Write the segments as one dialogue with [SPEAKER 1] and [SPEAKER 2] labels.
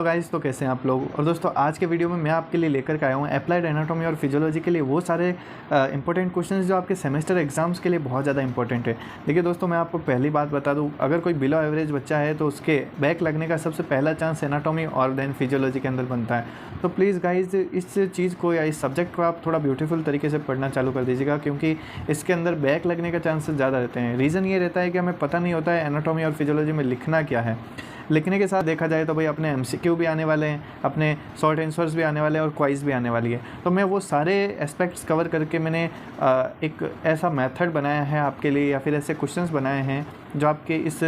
[SPEAKER 1] तो गाइस, तो कैसे हैं आप लोग। और दोस्तों, आज के वीडियो में मैं आपके लिए लेकर के आया हूँ अप्लाइड एनाटॉमी और फिजियोलॉजी के लिए वो सारे इंपॉर्टेंट क्वेश्चंस जो आपके सेमेस्टर एग्जाम्स के लिए बहुत ज़्यादा इंपॉर्टेंट है। देखिए दोस्तों, मैं आपको पहली बात बता दूँ, अगर कोई बिलो एवरेज बच्चा है तो उसके बैक लगने का सबसे पहला चांस एनाटॉमी और देन फिजियोलॉजी के अंदर बनता है। तो प्लीज़ गाइज, इस चीज़ को या इस सब्जेक्ट को आप थोड़ा ब्यूटीफुल तरीके से पढ़ना चालू कर दीजिएगा, क्योंकि इसके अंदर बैक लगने का चांसेस ज़्यादा रहते हैं। रीज़न ये रहता है कि हमें पता नहीं होता है एनाटॉमी और फिजियोलॉजी में लिखना क्या है। लिखने के साथ देखा जाए तो भाई अपने एमसीक्यू भी आने वाले हैं, अपने शॉर्ट आंसर्स भी आने वाले हैं और क्वाइज भी आने वाली है। तो मैं वो सारे एस्पेक्ट्स कवर करके मैंने एक ऐसा मेथड बनाया है आपके लिए, या फिर ऐसे क्वेश्चंस बनाए हैं जो आपके इस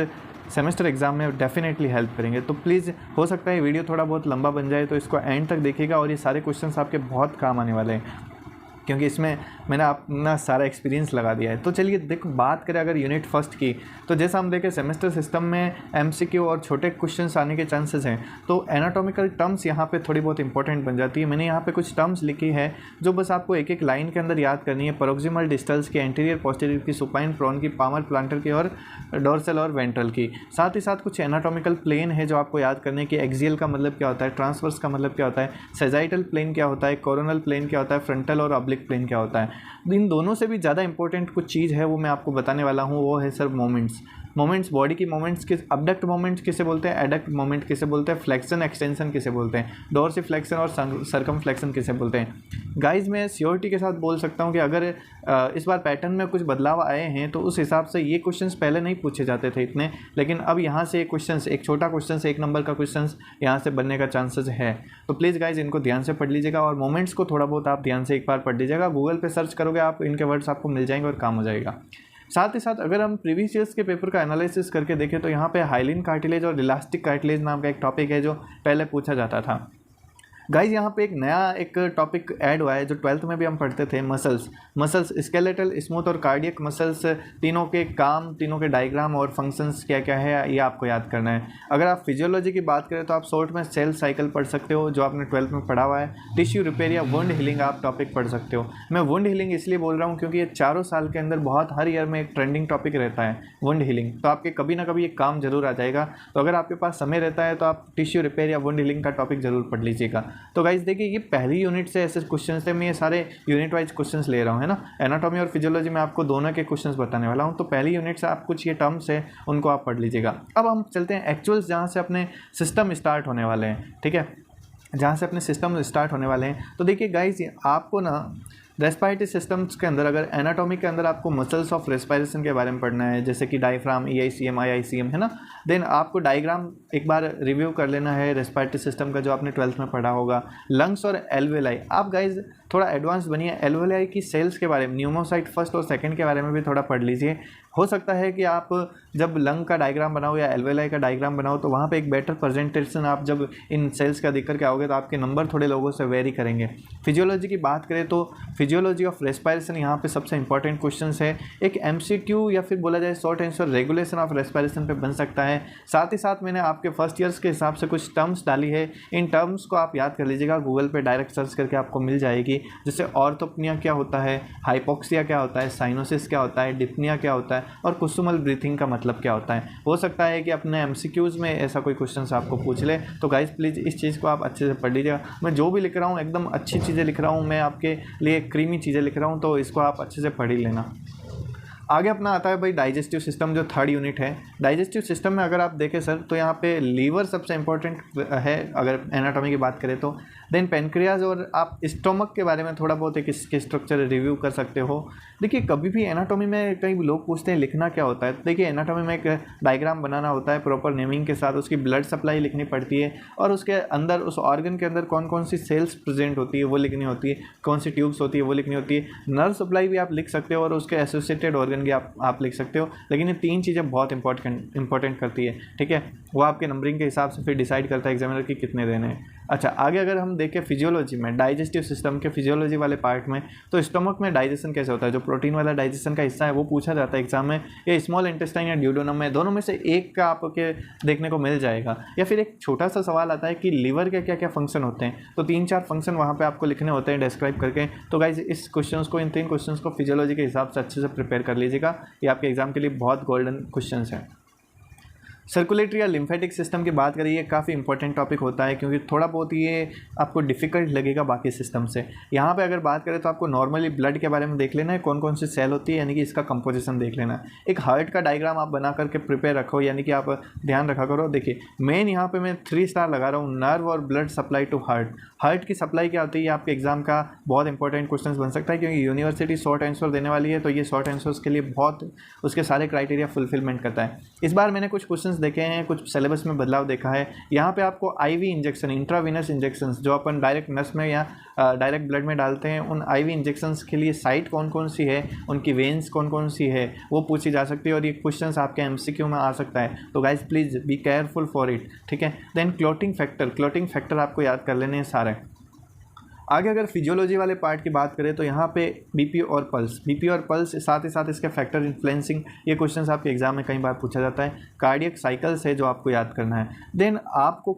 [SPEAKER 1] सेमेस्टर एग्ज़ाम में डेफिनेटली हेल्प करेंगे। तो प्लीज़, हो सकता है वीडियो थोड़ा बहुत लंबा बन जाए, तो इसको एंड तक देखिएगा और ये सारे क्वेश्चंस आपके बहुत काम आने वाले हैं, क्योंकि इसमें मैंने अपना सारा एक्सपीरियंस लगा दिया है। तो चलिए देखो, बात करें अगर यूनिट फर्स्ट की, तो जैसा हम देखें सेमेस्टर सिस्टम में एमसीक्यू और छोटे क्वेश्चंस आने के चांसेस हैं। तो एनाटॉमिकल टर्म्स यहाँ पे थोड़ी बहुत इंपॉर्टेंट बन जाती है। मैंने यहाँ पे कुछ टर्म्स लिखी है जो बस आपको एक एक लाइन के अंदर याद करनी है। प्रोक्सिमल डिस्टल्स की, एंटीरियर पोस्टीरियर की, सुपाइन प्रॉन की, पामर प्लांटर की और डोर्सल और वेंट्रल की। साथ ही साथ कुछ एनाटॉमिकल प्लेन है जो आपको याद करने की। एक्सियल का मतलब क्या होता है, ट्रांसवर्स का मतलब क्या होता है, सेजाइटल प्लेन क्या होता है, कोरोनल प्लेन क्या होता है, फ्रंटल और ऑब्लिक प्लेन क्या होता है। इन दोनों से भी ज़्यादा इंपॉर्टेंट कुछ चीज़ है, वो मैं आपको बताने वाला हूँ। वो है सर मोमेंट्स, बॉडी की मोमेंट्स किस, अबडक्ट मोमेंट्स किसे बोलते हैं, एडक्ट मोमेंट किसे बोलते हैं, फ्लेक्शन एक्सटेंशन किसे बोलते हैं, डोर्सिफ्लेक्शन और सर्कमफ्लेक्शन किसे बोलते हैं। गाइज, मैं श्योरिटी के साथ बोल सकता हूँ कि अगर इस बार पैटर्न में कुछ बदलाव आए हैं तो उस हिसाब से ये क्वेश्चंस पहले नहीं पूछे जाते थे इतने, लेकिन अब यहाँ से क्वेश्चंस, एक छोटा क्वेश्चन, एक नंबर का क्वेश्चन यहाँ से बनने का चांसेस है। तो प्लीज़ गाइज, इनको ध्यान से पढ़ लीजिएगा और मोमेंट्स को थोड़ा बहुत आप ध्यान से एक बार पढ़ लीजिएगा। गूगल पे सर्च करोगे आप, इनके वर्ड्स आपको मिल जाएंगे और काम हो जाएगा। साथ ही साथ अगर हम प्रीवियस ईयर्स के पेपर का एनालिसिस करके देखें तो यहाँ पे हाइलिन कार्टिलेज और इलास्टिक कार्टिलेज नाम का एक टॉपिक है जो पहले पूछा जाता था। गाइज, यहाँ पे एक नया एक टॉपिक ऐड हुआ है जो 12th में भी हम पढ़ते थे, मसल्स स्केलेटल, स्मूथ और कार्डियक मसल्स, तीनों के काम, तीनों के डायग्राम और फंक्शंस क्या क्या है, ये आपको याद करना है। अगर आप फिजियोलॉजी की बात करें तो आप शॉर्ट में सेल साइकिल पढ़ सकते हो जो आपने 12th में पढ़ा हुआ है। टिश्यू रिपेयर या वुंड हीलिंग आप टॉपिक पढ़ सकते हो। मैं वुंड हीलिंग इसलिए बोल रहा हूँ क्योंकि ये चारों साल के अंदर बहुत, हर ईयर में एक ट्रेंडिंग टॉपिक रहता है वुंड हीलिंग। तो आपके कभी ना कभी ये काम जरूर आ जाएगा। तो अगर आपके पास समय रहता है तो आप टिश्यू रिपेयर या वुंड हीलिंग का टॉपिक जरूर पढ़ लीजिएगा। तो गाइज देखिए, ये पहली यूनिट से ऐसे क्वेश्चंस थे, मैं ये सारे यूनिट वाइज क्वेश्चंस ले रहा हूँ, है ना। एनाटॉमी और फिजियोलॉजी में आपको दोनों के क्वेश्चंस बताने वाला हूँ। तो पहली यूनिट से आप कुछ ये टर्म्स है उनको आप पढ़ लीजिएगा। अब हम चलते हैं एक्चुअल्स, जहाँ से अपने सिस्टम स्टार्ट होने वाले हैं, ठीक है, जहाँ से अपने सिस्टम स्टार्ट होने वाले हैं। तो देखिए गाइज, आपको ना रेस्पिरेटरी सिस्टम्स के अंदर, अगर एनाटॉमी के अंदर आपको मसल्स ऑफ रेस्पिरेशन के बारे में पढ़ना है, जैसे कि डायफ्राम, EICM, IICM, है ना, देन आपको डायग्राम एक बार रिव्यू कर लेना है रेस्पिरेटरी सिस्टम का जो आपने 12th में पढ़ा होगा। लंग्स और एल्वेलाई, आप गाइज थोड़ा एडवांस बनिए, एल्वेलाई की सेल्स के बारे में, न्यूमोसाइट फर्स्ट और सेकंड के बारे में भी थोड़ा पढ़ लीजिए। हो सकता है कि आप जब लंग का डायग्राम बनाओ या एल्वेलाई का डायग्राम बनाओ तो वहाँ पे एक बेटर प्रेजेंटेशन आप जब इन सेल्स का दिख करके आओगे तो आपके नंबर थोड़े लोगों से वेरी करेंगे। फिजियोलॉजी की बात करें तो फिजियोलॉजी ऑफ रेस्पिरेशन यहाँ पे सबसे इंपॉर्टेंट क्वेश्चन है। एक MCQ या फिर बोला जाए short answer regulation of respiration पे बन सकता है। साथ ही साथ मैंने आपके फर्स्ट ईयर्स के हिसाब से कुछ टर्म्स डाली है, इन टर्म्स को आप याद कर लीजिएगा, गूगल पे डायरेक्ट सर्च करके आपको मिल जाएगी। जैसे ऑर्थोपनिया क्या होता है, हाइपोक्सिया क्या होता है, साइनोसिस क्या होता है, डिप्निया क्या होता है और कुसुमल ब्रीथिंग का मतलब क्या होता है। हो सकता है कि अपने MCQs में ऐसा कोई क्वेश्चन आपको पूछ ले। तो गाइज प्लीज़ इस चीज़ को आप अच्छे से पढ़ लीजिएगा। मैं जो भी लिख रहा हूँ एकदम अच्छी चीज़ें लिख रहा हूँ, मैं आपके लिए क्रीमी चीज़ें लिख रहा हूँ, तो इसको आप अच्छे से पढ़ ही लेना। आगे अपना आता है भाई डाइजेस्टिव सिस्टम, जो थर्ड यूनिट है। डाइजेस्टिव सिस्टम में अगर आप देखें सर तो यहाँ पे लीवर सबसे इंपॉर्टेंट है अगर एनाटॉमी की बात करें तो, देन पेनक्रियाज, और आप स्टोमक के बारे में थोड़ा बहुत एक इसके स्ट्रक्चर रिव्यू कर सकते हो। देखिए, कभी भी एनाटॉमी में कई लोग पूछते हैं लिखना क्या होता है। देखिए, एनाटॉमी में एक डायग्राम बनाना होता है प्रॉपर नेमिंग के साथ, उसकी ब्लड सप्लाई लिखनी पड़ती है और उसके अंदर, उस ऑर्गन के अंदर कौन कौन सी सेल्स प्रेजेंट होती है वो लिखनी होती है, कौन सी ट्यूब्स होती है वो लिखनी होती है। नर्व सप्लाई भी आप लिख सकते हो और उसके एसोसिएटेड ऑर्गन भी आप लिख सकते हो, लेकिन ये तीन चीज़ें बहुत इंपॉर्टेंट करती है, ठीक है। वो आपके नंबरिंग के हिसाब से फिर डिसाइड करता है एग्जामिनर की कितने देने हैं। अच्छा, आगे अगर हम देखें फिजियोलॉजी में, डाइजेस्टिव सिस्टम के फिजियोलॉजी वाले पार्ट में, तो स्टमक में डाइजेशन कैसे होता है, जो प्रोटीन वाला डाइजेशन का हिस्सा है वो पूछा जाता है एग्जाम में। ये स्मॉल इंटेस्टाइन या ड्यूडेनम में, दोनों में से एक का आपके देखने को मिल जाएगा। या फिर एक छोटा सा सवाल आता है कि लीवर के क्या क्या फंक्शन होते हैं, तो 3-4 फंक्शन वहाँ पे आपको लिखने होते हैं डिस्क्राइब करके। तो गाइज इस क्वेश्चंस को, इन 3 क्वेश्चंस को फिजियोलॉजी के हिसाब से अच्छे से प्रिपेयर कर लीजिएगा, ये आपके एग्जाम के लिए बहुत गोल्डन क्वेश्चंस हैं। सर्कुलेटरी या लिम्फेटिक सिस्टम की बात करें, ये काफ़ी इंपॉर्टेंट टॉपिक होता है क्योंकि थोड़ा बहुत ये आपको डिफ़िकल्ट लगेगा बाकी सिस्टम से। यहाँ पे अगर बात करें तो आपको नॉर्मली ब्लड के बारे में देख लेना है, कौन कौन सी सेल होती है, यानी कि इसका कंपोजिशन देख लेना है। एक हार्ट का डायग्राम आप बना करके प्रिपेयर रखो, यानी कि आप ध्यान रखा करो। देखिए मेन यहाँ पर मैं 3 स्टार लगा रहा हूँ, नर्व और blood supply to heart. Heart की सप्लाई क्या होती है, आपके एग्जाम का बहुत इंपॉर्टेंट क्वेश्चन बन सकता है क्योंकि यूनिवर्सिटी शॉर्ट आंसर देने वाली है, तो ये शॉर्ट आंसर्स के लिए बहुत उसके सारे क्राइटेरिया फुलफिलमेंट करता है। इस बार मैंने कुछ क्वेश्चंस देखे हैं, कुछ सिलेबस में बदलाव देखा है। यहाँ पे आपको आईवी इंजेक्शन, इंट्रावीनस इंजेक्शंस जो अपन डायरेक्ट नस में या डायरेक्ट ब्लड में डालते हैं, उन आईवी इंजेक्शंस के लिए साइट कौन कौन सी है, उनकी वेन्स कौन कौन सी है, वो पूछी जा सकती है और ये क्वेश्चंस आपके एमसीक्यू में आ सकता है। तो guys please be careful for it, ठीक है। देन क्लॉटिंग फैक्टर आपको याद कर लेने हैं सारे। आगे अगर फिजियोलॉजी वाले पार्ट की बात करें तो यहाँ पे बीपी और पल्स साथ ही साथ इसके फैक्टर इन्फ्लुएंसिंग, ये क्वेश्चंस आपके एग्जाम में कई बार पूछा जाता है। कार्डियक साइकिल्स है जो आपको याद करना है। देन आपको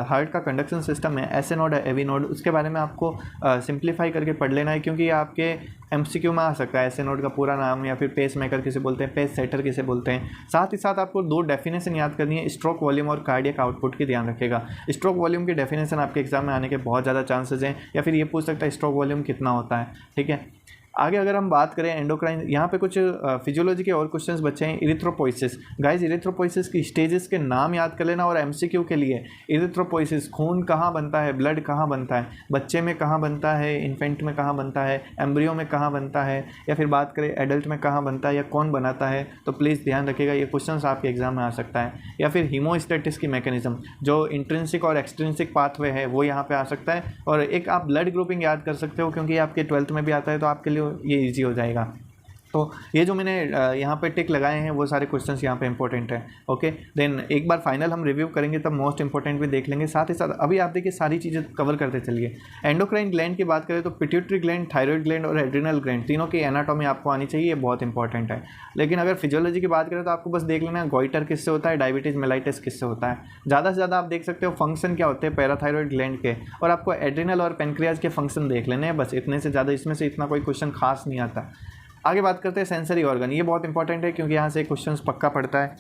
[SPEAKER 1] हार्ट का कंडक्शन सिस्टम है, एसए नोड है, एवी नोड, उसके बारे में आपको सिंप्लीफाई करके पढ़ लेना है क्योंकि ये आपके एमसीक्यू में आ सकता है। एसए नोड का पूरा नाम, या फिर पेस मेकर किसे बोलते हैं, पेस सेटर किसे बोलते हैं। साथ ही साथ आपको 2 डेफिनेशन याद करनी है, स्ट्रोक वॉल्यूम और कार्डियक आउटपुट की ध्यान रखिएगा। स्ट्रोक वॉल्यूम की डेफिनेशन आपके एग्जाम में आने के बहुत ज़्यादा चांसेस हैं, या फिर ये पूछ सकता है स्ट्रोक वॉल्यूम कितना होता है, ठीक है। आगे अगर हम बात करें एंडोक्राइन, यहाँ पे कुछ फिजियोलॉजी के और क्वेश्चंस बचे हैं। इरिथ्रोपोइसिस, गाइस इरिथ्रोपोइसिस की स्टेजेस के नाम याद कर लेना। और एमसीक्यू के लिए इरिथ्रोपोइसिस, खून कहाँ बनता है, ब्लड कहाँ बनता है, बच्चे में कहाँ बनता है, इन्फेंट में कहाँ बनता है, एम्ब्रियो में कहाँ बनता है, या फिर बात करें एडल्ट में कहाँ बनता है या कौन बनाता है, तो प्लीज़ ध्यान रखिएगा, ये क्वेश्चन आपके एग्जाम में आ सकता है। या फिर हीमोस्टेटिस की मैकेनिज्म, जो इंट्रिंसिक और एक्सट्रिंसिक पाथवे है वो यहाँ पे आ सकता है। और एक आप ब्लड ग्रुपिंग याद कर सकते हो क्योंकि आपके 12th में भी आता है, तो आपके लिए ये ईजी हो जाएगा। तो ये जो मैंने यहाँ पे टिक लगाए हैं वो सारे क्वेश्चंस यहाँ पे इंपॉर्टेंट है, ओके। देन एक बार फाइनल हम रिव्यू करेंगे तब मोस्ट इंपॉर्टेंट भी देख लेंगे। साथ ही साथ अभी आप देखिए सारी चीज़ें कवर करते चलिए। एंडोक्राइन ग्लैंड की बात करें तो पिट्यूटरी ग्लैंड, थायराइड ग्लैंड और एड्रिनल ग्लैंड, तीनों की एनाटॉमी आपको आनी चाहिए, ये बहुत इंपॉर्टेंट है। लेकिन अगर फिजियोलॉजी की बात करें तो आपको बस देख लेना है गोइटर किससे होता है, डायबिटीज़ मेलाइटिस किससे होता है। ज़्यादा से ज़्यादा आप देख सकते हो फंक्शन क्या होते हैं पैराथायरॉयड ग्लैंड के, और आपको एड्रिनल और पेनक्रियाज के फंक्शन देख लेने हैं, बस इतने से ज़्यादा इसमें से इतना कोई क्वेश्चन खास नहीं आता। आगे बात करते हैं सेंसरी ऑर्गन, ये बहुत इंपॉर्टेंट है क्योंकि यहाँ से क्वेश्चंस पक्का पड़ता है।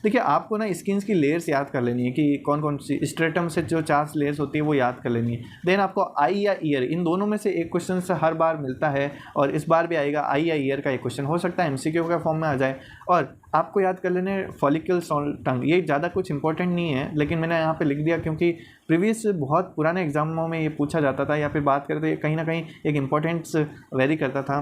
[SPEAKER 1] देखिए आपको ना स्किन्स की लेयर्स याद कर लेनी है कि कौन कौन सी, स्ट्रेटम से जो 4 लेयर्स होती है वो याद कर लेनी है। देन आपको आई या ईयर, इन दोनों में से एक क्वेश्चन से हर बार मिलता है और इस बार भी आएगा आई या ईयर का एक क्वेश्चन, हो सकता है एमसीक्यू का फॉर्म में आ जाए। और आपको याद कर लेने फॉलिकल्स और टंग, ये ज़्यादा कुछ इंपॉर्टेंट नहीं है लेकिन मैंने यहाँ पे लिख दिया क्योंकि प्रीवियस बहुत पुराने एग्जामों में ये पूछा जाता था, या फिर बात करें तो ये कहीं ना कहीं एक इम्पोर्टेंस वेरी करता था।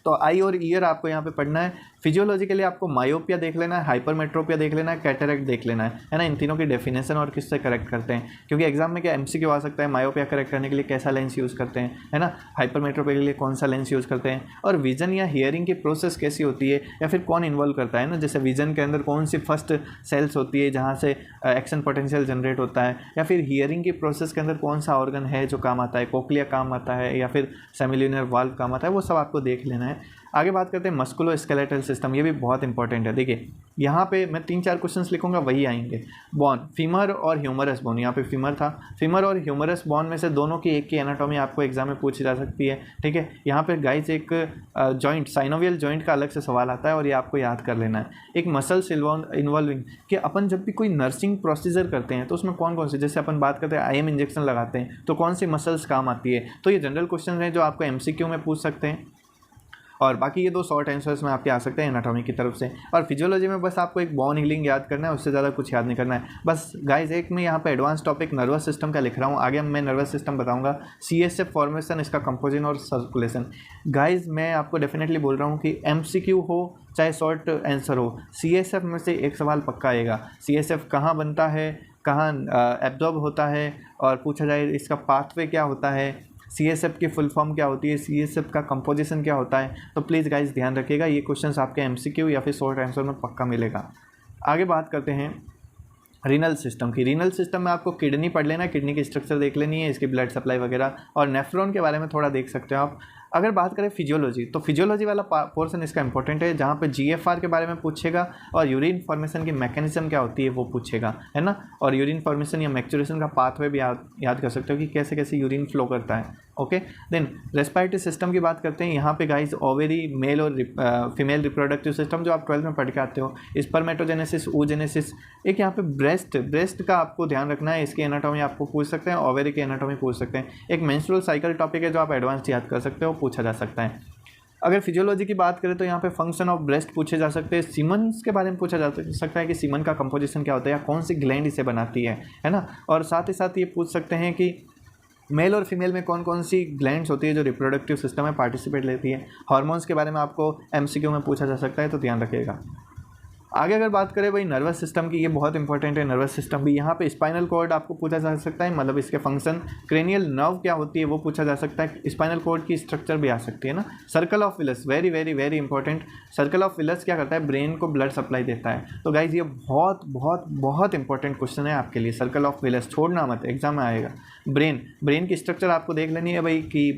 [SPEAKER 1] तो आई और ईयर आपको यहाँ पे पढ़ना है। फिजियोलॉजी के लिए आपको मायोपिया देख लेना है, हाइपरमेट्रोपिया देख लेना है, कैटरेक्ट देख लेना है ना। इन तीनों की डेफिनेशन और किससे करेक्ट करते हैं, क्योंकि एग्जाम में क्या एमसीक्यू आ सकता है, मायोपिया करेक्ट करने के लिए कैसा लेंस यूज़ करते हैं, है ना, हाइपरमेट्रोपिया के लिए कौन सा लेंस यूज़ करते हैं, और विजन या हियरिंग की प्रोसेस कैसी होती है या फिर कौन इन्वॉल्व करता है ना। जैसे विजन के अंदर कौन सी फर्स्ट सेल्स होती है जहाँ से एक्शन पोटेंशियल जनरेट होता है, या फिर हियरिंग की प्रोसेस के अंदर कौन सा ऑर्गन है जो काम आता है, कोक्लिया काम आता है या फिर सेमिल्यूनर वाल्व काम आता है, वो सब आपको देख लेना है। आगे बात करते हैं मस्कुलो स्केलेटल सिस्टम, ये भी बहुत इंपॉर्टेंट है। देखिए यहाँ पे मैं 3-4 क्वेश्चंस लिखूंगा वही आएंगे। बोन, फीमर और ह्यूमरस बोन, यहाँ पे फीमर था, फीमर और ह्यूमरस बोन में से दोनों की एक की एनाटॉमी आपको एग्जाम में पूछी जा सकती है, ठीक है। यहाँ पे गाइस एक जॉइंट, साइनोवियल जॉइंट का अलग से सवाल आता है और ये आपको याद कर लेना है। एक मसल्स इन्वॉल्विंग कि अपन जब भी कोई नर्सिंग प्रोसीजर करते हैं तो उसमें कौन कौन से, जैसे अपन बात करते हैं IM इंजेक्शन लगाते हैं तो कौन सी मसल्स काम आती है, तो ये जनरल क्वेश्चन हैं जो आपको MCQ में पूछ सकते हैं। और बाकी ये 2 शॉर्ट आंसर्स में आपके आ सकते हैं एनाटॉमी की तरफ से। और फिजियोलॉजी में बस आपको एक बोन हीलिंग याद करना है, उससे ज़्यादा कुछ याद नहीं करना है। बस गाइस एक मैं यहाँ पे एडवांस टॉपिक नर्वस सिस्टम का लिख रहा हूँ, आगे मैं नर्वस सिस्टम बताऊँगा, CSF फॉर्मेशन, इसका कंपोजिशन और सर्कुलेशन। गाइस मैं आपको डेफिनेटली बोल रहा हूँ कि MCQ हो चाहे शॉर्ट आंसर हो, CSF में से एक सवाल पक्का आएगा। CSF कहाँ बनता है, कहाँ एब्जॉर्ब होता है, और पूछा जाए इसका पाथवे क्या होता है, CSF की फुल फॉर्म क्या होती है, CSF का कंपोजिशन क्या होता है। तो प्लीज़ गाइस ध्यान रखिएगा, ये क्वेश्चंस आपके MCQ या फिर शॉर्ट आंसर में पक्का मिलेगा। आगे बात करते हैं रीनल सिस्टम की। रीनल सिस्टम में आपको किडनी पढ़ लेना है, किडनी की स्ट्रक्चर देख लेनी है, इसकी ब्लड सप्लाई वगैरह, और नेफ्रॉन के बारे में थोड़ा देख सकते हो आप। अगर बात करें फिजियोलॉजी, तो फिजियोलॉजी वाला पोर्शन इसका इंपॉर्टेंट है, जहाँ पे GFR के बारे में पूछेगा और यूरिन फॉर्मेशन की मैकेनिज्म क्या होती है वो पूछेगा, है ना। और यूरिन फॉर्मेशन या मैक्चुरेशन का पाथवे भी याद कर सकते हो कि कैसे कैसे यूरिन फ्लो करता है। ओके। देन रेस्पिरेटरी सिस्टम की बात करते हैं। यहाँ पे गाइस ओवेरी मेल और फीमेल रिप्रोडक्टिव सिस्टम जो आप 12th में पढ़ के आते हो, स्पर्मेटोजेनेसिस, oogenesis, एक यहाँ पे ब्रेस्ट का आपको ध्यान रखना है, इसकी एनाटॉमी आपको पूछ सकते हैं, ओवेरी की एनाटॉमी पूछ सकते हैं। एक मेंस्ट्रुअल साइकिल टॉपिक है जो आप एडवांस याद कर सकते हो, पूछा जा सकता है। अगर फिजियोलॉजी की बात करें तो यहाँ पे फंक्शन ऑफ ब्रेस्ट पूछे जा सकते हैं, सीमन्स के बारे में पूछा जा सकता है कि सीमन का कंपोजिशन क्या होता है या कौन सी ग्लैंड इसे बनाती है ना। और साथ ही साथ ये पूछ सकते हैं कि मेल और फीमेल में कौन कौन सी ग्लैंड्स होती है जो रिप्रोडक्टिव सिस्टम में पार्टिसिपेट लेती है। हार्मोन्स के बारे में आपको एमसीक्यू में पूछा जा सकता है, तो ध्यान रखिएगा। आगे अगर बात करें भाई नर्वस सिस्टम की, ये बहुत इंपॉर्टेंट है नर्वस सिस्टम भी। यहाँ पे स्पाइनल कॉर्ड आपको पूछा जा सकता है, मतलब इसके फंक्शन, क्रेनियल नर्व क्या होती है वो पूछा जा सकता है, स्पाइनल कॉर्ड की स्ट्रक्चर भी आ सकती है ना। Circle of villous, very very very important. Circle of villous क्या करता है, ब्रेन को ब्लड सप्लाई देता है। तो गाइज ये बहुत बहुत बहुत इंपॉर्टेंट क्वेश्चन है आपके लिए, सर्कल ऑफ विलस छोड़ना मत, एग्जाम में आएगा। ब्रेन की स्ट्रक्चर आपको देख लेनी है भाई कि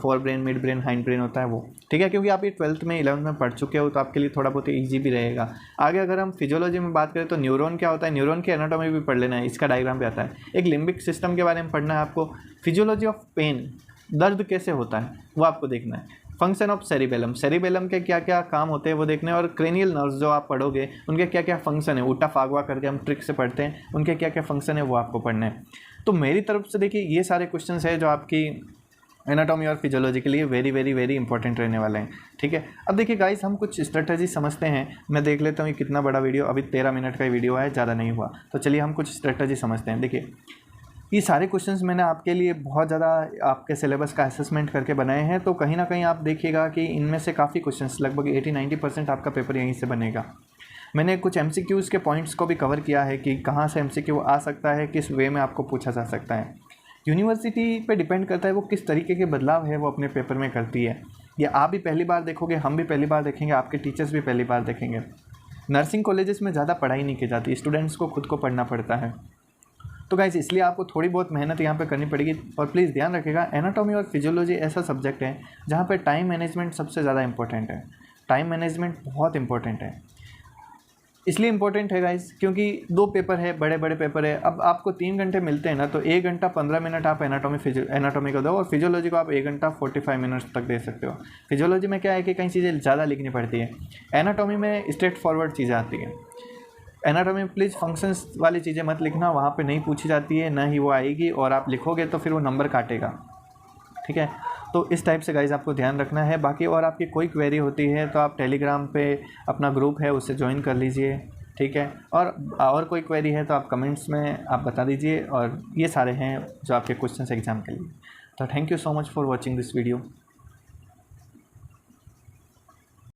[SPEAKER 1] fore brain, mid brain, hind brain होता है वो, ठीक है, क्योंकि आप ये 12th में 11th में पढ़ चुके हो, तो आपके लिए थोड़ा बहुत ईजी भी रहेगा। आगे अगर हम फिजियोलॉजी में बात करें तो न्यूरॉन क्या होता है, न्यूरॉन की एनाटॉमी भी पढ़ लेना है, इसका डायग्राम भी आता है। एक लिम्बिक सिस्टम के बारे में पढ़ना है आपको। फिजियोलॉजी ऑफ पेन, दर्द कैसे होता है वो आपको देखना है। फंक्शन ऑफ सेरिबेलम, सेरिबेलम के क्या क्या काम होते हैं वो देखने हैं। और क्रेनियल नर्व्स जो आप पढ़ोगे उनके क्या क्या फंक्शन है, उल्टा फागवा करके हम ट्रिक से पढ़ते हैं, उनके क्या क्या फंक्शन है वो आपको पढ़ना है। तो मेरी तरफ से देखिए ये सारे क्वेश्चन है जो आपकी एनाटॉमी और फिजियोलॉजी के लिए वेरी वेरी वेरी इंपॉर्टेंट रहने वाले हैं, ठीक है। अब देखिए गाइस हम कुछ स्ट्रेटजी समझते हैं। मैं देख लेता हूँ ये कितना बड़ा वीडियो, अभी 13 मिनट का वीडियो है, ज़्यादा नहीं हुआ, तो चलिए हम कुछ स्ट्रेटजी समझते हैं। देखिए ये सारे क्वेश्चंस मैंने आपके लिए बहुत ज़्यादा आपके सिलेबस का असेसमेंट करके बनाए हैं, तो कहीं ना कहीं आप देखिएगा कि इनमें से काफ़ी क्वेश्चंस, लगभग 80-90% आपका पेपर यहीं से बनेगा। मैंने कुछ MCQs के पॉइंट्स को भी कवर किया है कि कहाँ से MCQ आ सकता है, किस वे में आपको पूछा जा सकता है। यूनिवर्सिटी पे डिपेंड करता है वो किस तरीके के बदलाव है वो अपने पेपर में करती है। ये आप भी पहली बार देखोगे, हम भी पहली बार देखेंगे, आपके टीचर्स भी पहली बार देखेंगे। नर्सिंग कॉलेजेस में ज़्यादा पढ़ाई नहीं की जाती, स्टूडेंट्स को खुद को पढ़ना पड़ता है। तो गाइस इसलिए आपको थोड़ी बहुत मेहनत यहाँ पे करनी पड़ेगी। और प्लीज़ ध्यान रखिएगा, एनाटॉमी और फिजियोलॉजी ऐसा सब्जेक्ट है जहाँ पे टाइम मैनेजमेंट सबसे ज़्यादा इंपॉर्टेंट है। टाइम मैनेजमेंट बहुत इंपॉर्टेंट है, इसलिए इंपॉर्टेंट है गाइस क्योंकि 2 पेपर है, बड़े बड़े पेपर है। अब आपको 3 घंटे मिलते हैं ना, तो 1 घंटा 15 मिनट आप एनाटॉमी को दो और फिजियोलॉजी को आप 1 घंटा 45 मिनट्स तक दे सकते हो। फिजियोलॉजी में क्या है कि कई चीज़ें ज़्यादा लिखनी पड़ती है, एनाटॉमी में स्ट्रेट फॉरवर्ड चीज़ें आती हैं। एनाटॉमी में प्लीज़ फंक्शंस वाली चीज़ें मत लिखना, वहाँ पे नहीं पूछी जाती है, ना ही वो आएगी, और आप लिखोगे तो फिर वो नंबर काटेगा, ठीक है। तो इस टाइप से गाइज आपको ध्यान रखना है। बाकी और आपकी कोई क्वेरी होती है तो आप टेलीग्राम पे अपना ग्रुप है उससे ज्वाइन कर लीजिए, ठीक है। और कोई क्वेरी है तो आप कमेंट्स में आप बता दीजिए। और ये सारे हैं जो आपके क्वेश्चंस एग्जाम के लिए। तो thank you so much for watching this video.